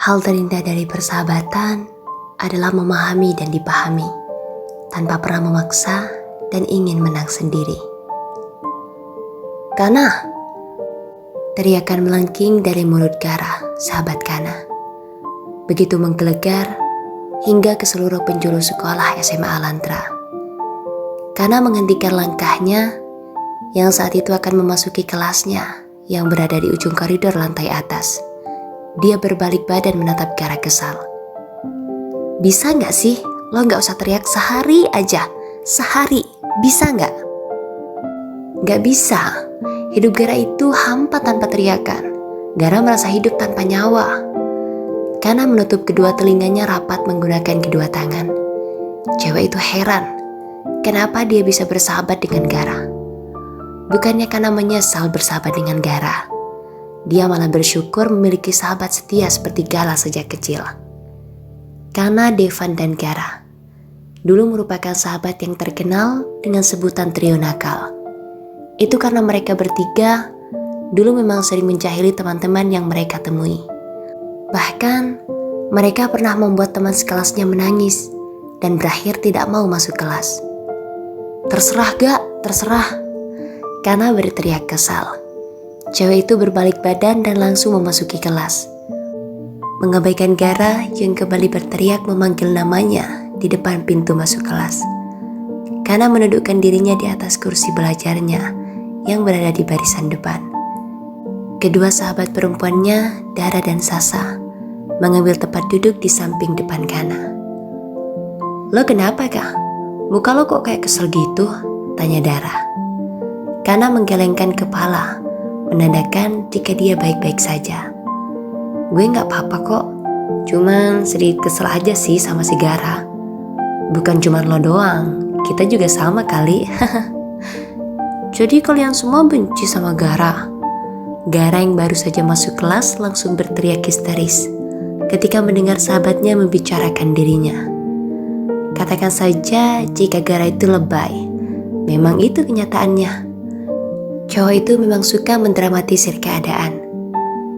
Hal terindah dari persahabatan adalah memahami dan dipahami, tanpa pernah memaksa dan ingin menang sendiri. Kana, teriakan melengking dari mulut Gara, sahabat Kana. Begitu menggelegar hingga ke seluruh penjuru sekolah SMA Alantra. Kana menghentikan langkahnya yang saat itu akan memasuki kelasnya yang berada di ujung koridor lantai atas. Dia berbalik badan menatap Gara kesal. Bisa gak sih lo gak usah teriak sehari aja? Sehari, bisa gak? Gak bisa. Hidup Gara itu hampa tanpa teriakan. Gara merasa hidup tanpa nyawa. Kana menutup kedua telinganya rapat menggunakan kedua tangan. Cewek itu heran. Kenapa dia bisa bersahabat dengan Gara? Bukannya Kana menyesal bersahabat dengan Gara. Dia malah bersyukur memiliki sahabat setia seperti Gala sejak kecil. Kana, Devan, dan Gara dulu merupakan sahabat yang terkenal dengan sebutan trio nakal. Itu karena mereka bertiga dulu memang sering menjahili teman-teman yang mereka temui. Bahkan mereka pernah membuat teman sekelasnya menangis dan berakhir tidak mau masuk kelas. Terserah gak, terserah. Kana berteriak kesal. Cewek itu berbalik badan dan langsung memasuki kelas. Mengabaikan Gara yang kembali berteriak memanggil namanya di depan pintu masuk kelas. Kana menundukkan dirinya di atas kursi belajarnya yang berada di barisan depan. Kedua sahabat perempuannya, Dara dan Sasa, mengambil tempat duduk di samping depan Kana. Lo kenapa kak? Muka lo kok kayak kesel gitu? Tanya Dara. Kana menggelengkan kepala, menandakan jika dia baik-baik saja. Gue gak apa-apa kok, cuman sedikit kesel aja sih sama si Gara. Bukan cuma lo doang, kita juga sama kali. Jadi kalian semua benci sama Gara? Gara yang baru saja masuk kelas langsung berteriak histeris ketika mendengar sahabatnya membicarakan dirinya. Katakan saja jika Gara itu lebay, memang itu kenyataannya. Cowok itu memang suka mendramatisir keadaan.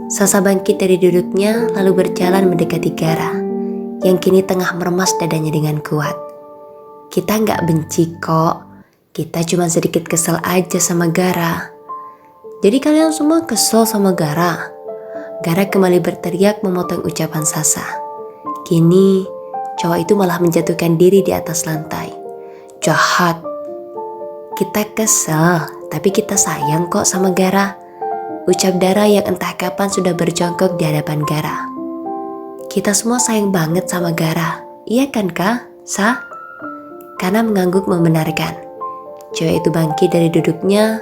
Sasa bangkit dari duduknya lalu berjalan mendekati Gara yang kini tengah meremas dadanya dengan kuat. Kita gak benci kok, kita cuma sedikit kesel aja sama Gara. Jadi kalian semua kesel sama Gara? Gara kembali berteriak memotong ucapan Sasa. Kini cowok itu malah menjatuhkan diri di atas lantai. Jahat. Kita kesel, tapi kita sayang kok sama Gara. Ucap Dara yang entah kapan sudah berjongkok di hadapan Gara. Kita semua sayang banget sama Gara, iya kan kak? Sa? Kana mengangguk membenarkan. Cewek itu bangkit dari duduknya,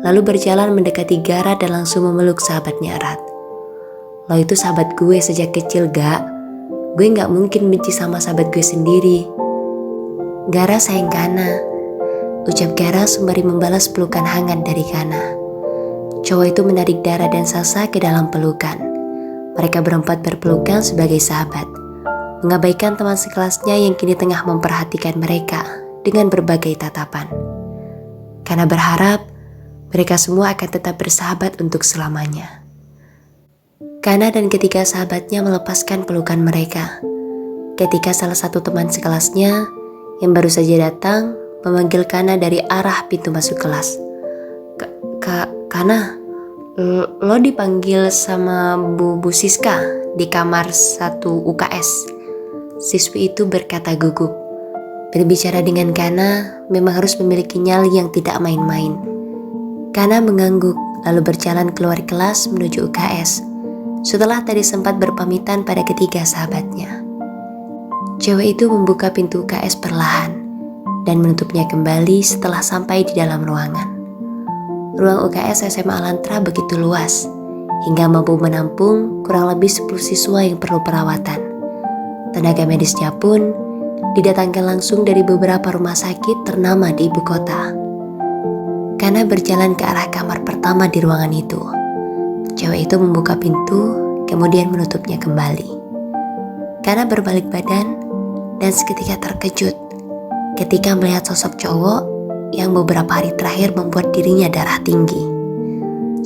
lalu berjalan mendekati Gara dan langsung memeluk sahabatnya erat. Lo itu sahabat gue sejak kecil gak? Gue gak mungkin benci sama sahabat gue sendiri. Gara sayang Kana, ucap Gara sembari membalas pelukan hangat dari Kana. Cowok itu menarik Dara dan Sasa ke dalam pelukan. Mereka berempat berpelukan sebagai sahabat, mengabaikan teman sekelasnya yang kini tengah memperhatikan mereka dengan berbagai tatapan. Kana berharap mereka semua akan tetap bersahabat untuk selamanya. Kana dan ketiga sahabatnya melepaskan pelukan mereka ketika salah satu teman sekelasnya yang baru saja datang memanggil Kana dari arah pintu masuk kelas. Kana, lo dipanggil sama Bu Siska di kamar 1 UKS. Siswi itu berkata gugup. Berbicara dengan Kana memang harus memiliki nyali yang tidak main-main. Kana mengangguk lalu berjalan keluar kelas menuju UKS setelah tadi sempat berpamitan pada ketiga sahabatnya. Cewek itu membuka pintu UKS perlahan dan menutupnya kembali setelah sampai di dalam ruangan. Ruang UKS SMA Alantra begitu luas, hingga mampu menampung kurang lebih 10 siswa yang perlu perawatan. Tenaga medisnya pun didatangkan langsung dari beberapa rumah sakit ternama di ibu kota. Kana berjalan ke arah kamar pertama di ruangan itu. Cewek itu membuka pintu, kemudian menutupnya kembali. Kana berbalik badan dan seketika terkejut ketika melihat sosok cowok yang beberapa hari terakhir membuat dirinya darah tinggi.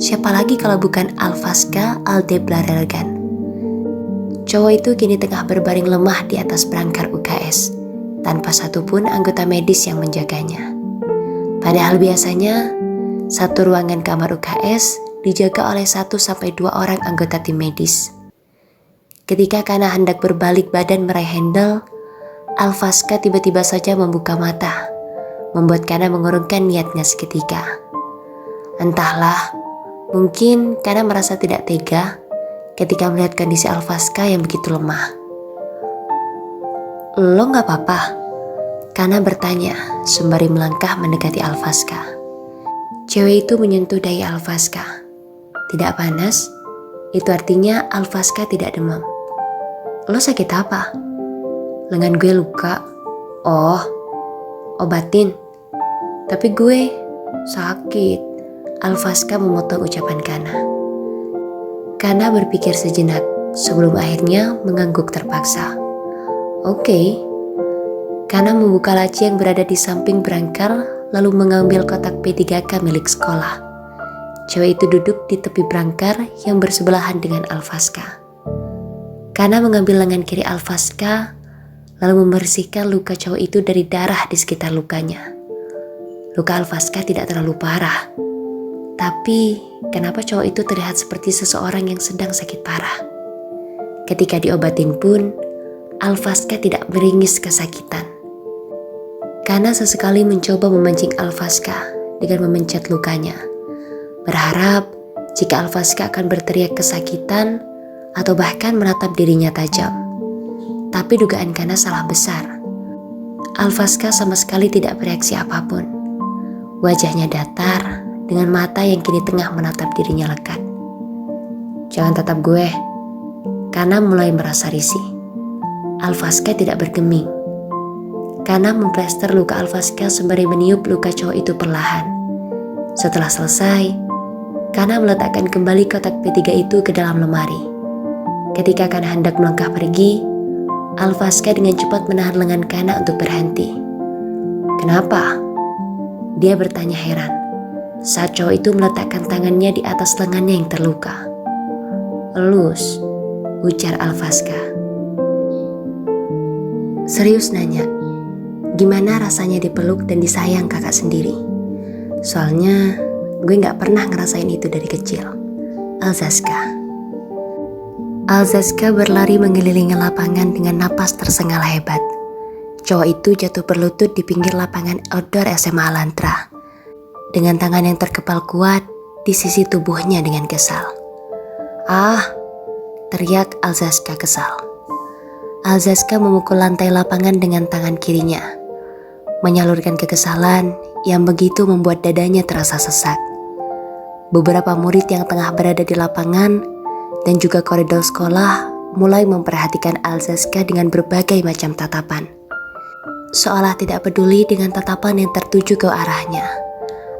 Siapa lagi kalau bukan Alvaska Aldeblarelgan. Cowok itu kini tengah berbaring lemah di atas brangkar UKS, tanpa satupun anggota medis yang menjaganya. Padahal biasanya, satu ruangan kamar UKS dijaga oleh 1-2 orang anggota tim medis. Ketika Kana hendak berbalik badan meraih handle, Alvaska tiba-tiba saja membuka mata, membuat Kana mengurungkan niatnya seketika. Entahlah, mungkin Kana merasa tidak tega ketika melihat kondisi Alvaska yang begitu lemah. "Lo gak apa-apa?" Kana bertanya sembari melangkah mendekati Alvaska. Cewek itu menyentuh dahi Alvaska. "Tidak panas?" Itu artinya Alvaska tidak demam. "Lo sakit apa?" "Lengan gue luka." "Oh, obatin." "Tapi gue sakit." Alvaska memotong ucapan Kana. Kana berpikir sejenak sebelum akhirnya mengangguk terpaksa. "Oke." Kana membuka laci yang berada di samping brangkar lalu mengambil kotak P3K milik sekolah. Cewek itu duduk di tepi brangkar yang bersebelahan dengan Alvaska. Kana mengambil lengan kiri Alvaska lalu membersihkan luka cowok itu dari darah di sekitar lukanya. Luka Alvaska tidak terlalu parah. Tapi, kenapa cowok itu terlihat seperti seseorang yang sedang sakit parah? Ketika diobatin pun, Alvaska tidak meringis kesakitan. Kana sesekali mencoba memancing Alvaska dengan memencet lukanya, berharap jika Alvaska akan berteriak kesakitan atau bahkan menatap dirinya tajam. Tapi dugaan Kana salah besar. Alvaska sama sekali tidak bereaksi apapun. Wajahnya datar, dengan mata yang kini tengah menatap dirinya lekat. "Jangan tatap gue." Kana mulai merasa risih. Alvaska tidak bergeming. Kana memplester luka Alvaska sembari meniup luka cowok itu perlahan. Setelah selesai, Kana meletakkan kembali kotak P3 itu ke dalam lemari. Ketika Kana hendak melangkah pergi, Alvaska dengan cepat menahan lengan Kana untuk berhenti. "Kenapa?" Dia bertanya heran saat cowok itu meletakkan tangannya di atas lengannya yang terluka. "Elus," ujar Alvaska. "Serius nanya, gimana rasanya dipeluk dan disayang kakak sendiri? Soalnya gue gak pernah ngerasain itu dari kecil." Alzaska. Alzaska berlari mengelilingi lapangan dengan napas tersengal hebat. Cowok itu jatuh berlutut di pinggir lapangan outdoor SMA Alantra, dengan tangan yang terkepal kuat di sisi tubuhnya dengan kesal. "Ah!" teriak Alzaska kesal. Alzaska memukul lantai lapangan dengan tangan kirinya, menyalurkan kekesalan yang begitu membuat dadanya terasa sesak. Beberapa murid yang tengah berada di lapangan dan juga koridor sekolah mulai memperhatikan Alzaska dengan berbagai macam tatapan. Seolah tidak peduli dengan tatapan yang tertuju ke arahnya,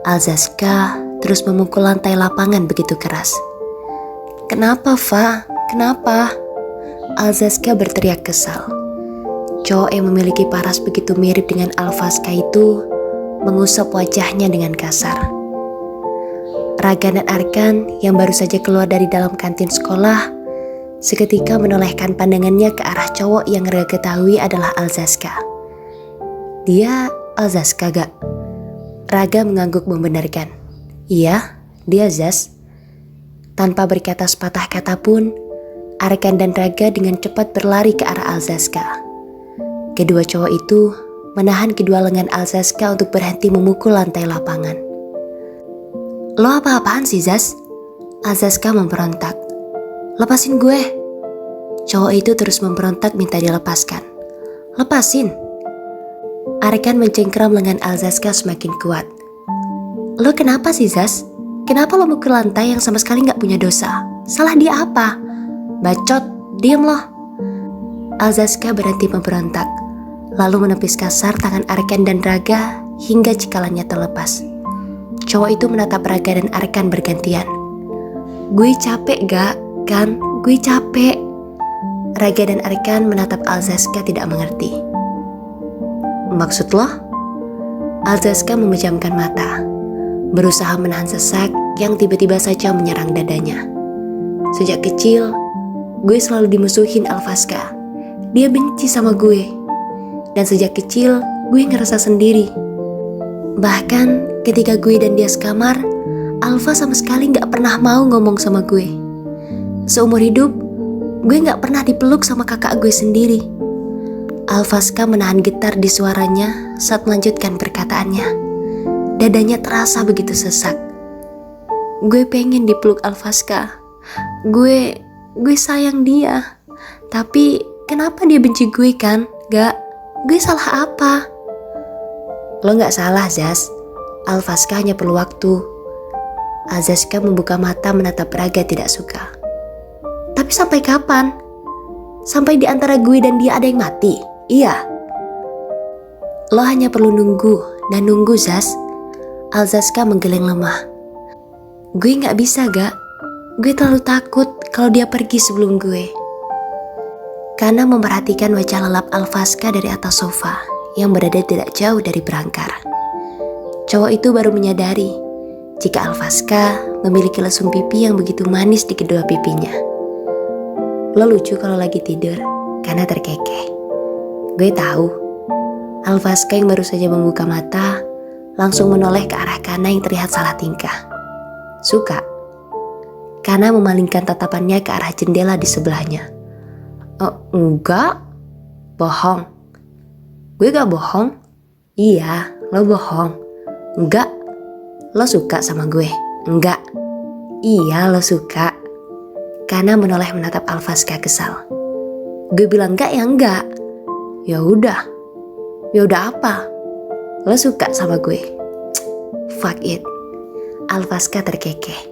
Alzaska terus memukul lantai lapangan begitu keras. "Kenapa, Fa? Kenapa?" Alzaska berteriak kesal. Cowok yang memiliki paras begitu mirip dengan Alvaska itu mengusap wajahnya dengan kasar. Raga dan Arkan yang baru saja keluar dari dalam kantin sekolah seketika menolehkan pandangannya ke arah cowok yang mereka ketahui adalah Alzaska. "Dia Alzaska gak?" Raga mengangguk membenarkan. "Iya, dia Zaz." Tanpa berkata sepatah kata pun, Arkan dan Raga dengan cepat berlari ke arah Alzaska. Kedua cowok itu menahan kedua lengan Alzaska untuk berhenti memukul lantai lapangan. "Lo apa-apaan sih, Zaz?" Alzaska memberontak. "Lepasin gue." Cowok itu terus memberontak minta dilepaskan. "Lepasin." Arkan mencengkram lengan Alzaska semakin kuat. "Lo kenapa sih, Zaz? Kenapa lo mukul lantai yang sama sekali gak punya dosa? Salah dia apa? Bacot, diem lo." Alzaska berhenti memberontak, lalu menepis kasar tangan Arkan dan Raga hingga cikalannya terlepas. Cowok itu menatap Raga dan Arkan bergantian. "Gue capek gak, kan? Gue capek." Raga dan Arkan menatap Alzaska tidak mengerti. "Maksud lo?" Alzaska memejamkan mata, berusaha menahan sesak yang tiba-tiba saja menyerang dadanya. Sejak kecil, gue selalu dimusuhin Alfaska. Dia benci sama gue. Dan sejak kecil, gue ngerasa sendiri. Bahkan ketika gue dan dia sekamar, Alfa sama sekali gak pernah mau ngomong sama gue. Seumur hidup, gue gak pernah dipeluk sama kakak gue sendiri. Alfaska menahan getar di suaranya saat melanjutkan perkataannya. Dadanya terasa begitu sesak. Gue pengen dipeluk Alfaska. Gue sayang dia. Tapi kenapa dia benci gue kan? Gak, gue salah apa? Lo gak salah, Zaz. Alfaska hanya perlu waktu. Alzaska membuka mata menatap Braga tidak suka. Tapi sampai kapan? Sampai di antara gue dan dia ada yang mati? Iya. Lo hanya perlu nunggu dan nunggu, Zaz. Alzaska menggeleng lemah. Gue gak bisa, Gak. Gue terlalu takut kalau dia pergi sebelum gue. Kana memperhatikan wajah lelap Alfaska dari atas sofa yang berada tidak jauh dari berangkar. Cowok itu baru menyadari jika Alfaska memiliki lesung pipi yang begitu manis di kedua pipinya. Lo lucu kalau lagi tidur, Kana terkekeh. Gue tahu. Alfaska yang baru saja membuka mata langsung menoleh ke arah Kana yang terlihat salah tingkah. Suka? Kana memalingkan tatapannya ke arah jendela di sebelahnya. Enggak. Bohong. Gue gak bohong. Iya, lo bohong. Enggak. Lo suka sama gue? Enggak. Iya, lo suka. Kana menoleh menatap Alfaska kesal. Gue bilang enggak ya enggak. Ya udah. Ya udah apa? Lo suka sama gue? Fuck it. Alfaska terkekeh.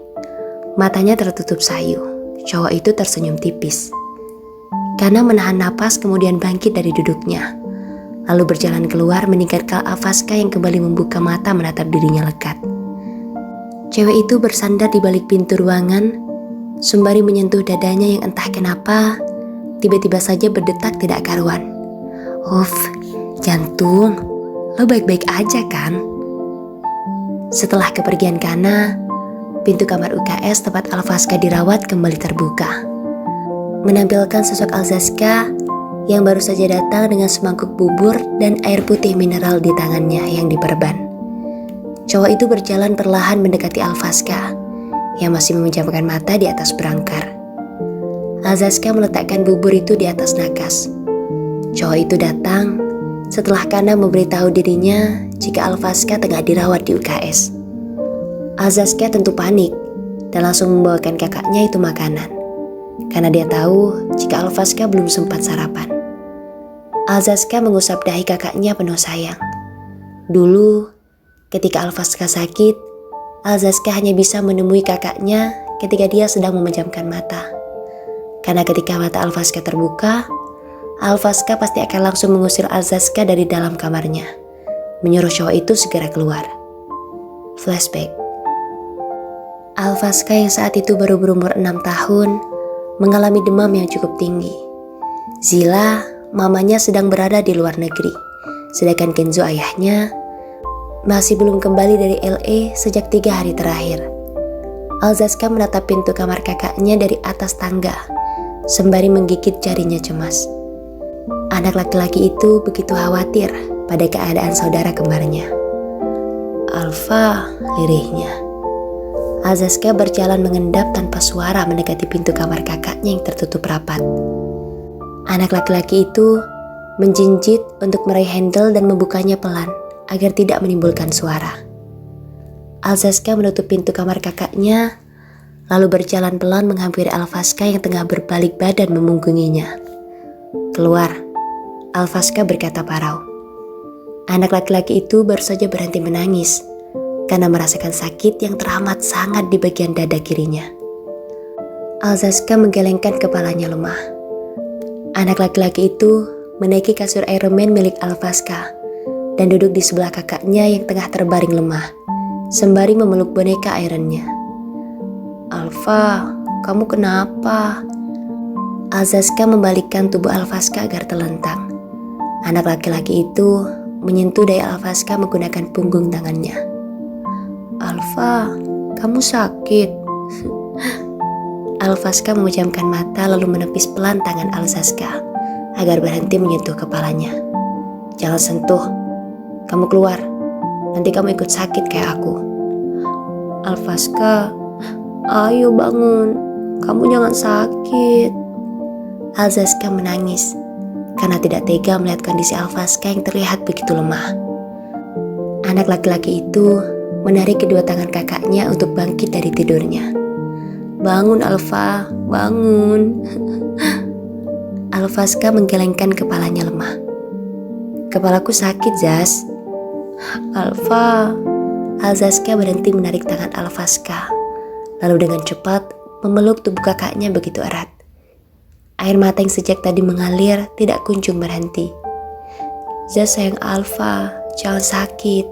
Matanya tertutup sayu. Cowok itu tersenyum tipis. Kana menahan napas kemudian bangkit dari duduknya. Lalu berjalan keluar meninggalkan Alfaska yang kembali membuka mata menatap dirinya lekat. Cewek itu bersandar di balik pintu ruangan, sembari menyentuh dadanya yang entah kenapa tiba-tiba saja berdetak tidak karuan. Uff, jantung, lo baik-baik aja kan? Setelah kepergian Kana, pintu kamar UKS tempat Alfaska dirawat kembali terbuka, menampilkan sosok Alzaska yang baru saja datang dengan semangkuk bubur dan air putih mineral di tangannya yang diperban. Cowok itu berjalan perlahan mendekati Alfaska yang masih memejamkan mata di atas berangkar. Alzaska meletakkan bubur itu di atas nakas. Cowok itu datang setelah Kana memberitahu dirinya jika Alfaska tengah dirawat di UKS. Alzaska tentu panik dan langsung membawakan kakaknya itu makanan, karena dia tahu jika Alfaska belum sempat sarapan. Alzaska mengusap dahi kakaknya penuh sayang. Dulu, ketika Alfaska sakit, Alzaska hanya bisa menemui kakaknya ketika dia sedang memejamkan mata. Karena ketika mata Alfaska terbuka, Alfaska pasti akan langsung mengusir Alzaska dari dalam kamarnya, menyuruh cowok itu segera keluar. Flashback. Alfaska yang saat itu baru berumur 6 tahun, mengalami demam yang cukup tinggi. Zila, mamanya sedang berada di luar negeri, sedangkan Kenzo ayahnya masih belum kembali dari LA sejak 3 hari terakhir. Alzaska menatap pintu kamar kakaknya dari atas tangga, sembari menggigit jarinya cemas. Anak laki-laki itu begitu khawatir pada keadaan saudara kembarnya. Alfa, lirihnya. Alzaska berjalan mengendap tanpa suara mendekati pintu kamar kakaknya yang tertutup rapat. Anak laki-laki itu menjinjit untuk meraih handle dan membukanya pelan agar tidak menimbulkan suara. Alzaska menutup pintu kamar kakaknya, lalu berjalan pelan menghampiri Alfaska yang tengah berbalik badan memunggunginya. Keluar, Alfaska berkata parau. Anak laki-laki itu baru saja berhenti menangis karena merasakan sakit yang teramat sangat di bagian dada kirinya. Alzaska menggelengkan kepalanya lemah. Anak laki-laki itu menaiki kasur Iron Man milik Alfaska dan duduk di sebelah kakaknya yang tengah terbaring lemah, sembari memeluk boneka Iron-nya. Alfa, kamu kenapa? Alzaska membalikkan tubuh Alfaska agar telentang. Anak laki-laki itu menyentuh dada Alfaska menggunakan punggung tangannya. Alfa, kamu sakit. Alvaska memejamkan mata lalu menepis pelan tangan Alzaska agar berhenti menyentuh kepalanya. Jangan sentuh, kamu keluar, nanti kamu ikut sakit kayak aku. Alvaska, ayo bangun, kamu jangan sakit. Alzaska menangis karena tidak tega melihat kondisi Alvaska yang terlihat begitu lemah. Anak laki-laki itu menarik kedua tangan kakaknya untuk bangkit dari tidurnya. Bangun Alva, bangun. Alvaska menggelengkan kepalanya lemah. Kepalaku sakit, Zaz. Alva. Alzaska berhenti menarik tangan Alvaska, lalu dengan cepat memeluk tubuh kakaknya begitu erat. Air mata yang sejak tadi mengalir tidak kunjung berhenti. Zaz sayang Alva, jangan sakit.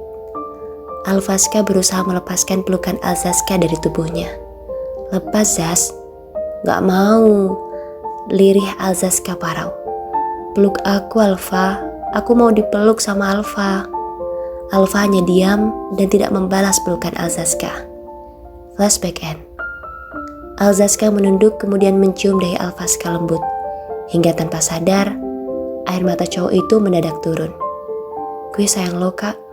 Alvaska berusaha melepaskan pelukan Alzaska dari tubuhnya. Lepas Zaz, gak mau. Lirih Alzaska parau. Peluk aku Alva, aku mau dipeluk sama Alva. Alva hanya diam dan tidak membalas pelukan Alzaska. Flashback end. Alzaska menunduk kemudian mencium dahi Alvaska lembut. Hingga tanpa sadar, air mata cowok itu mendadak turun. Gue sayang lo kak.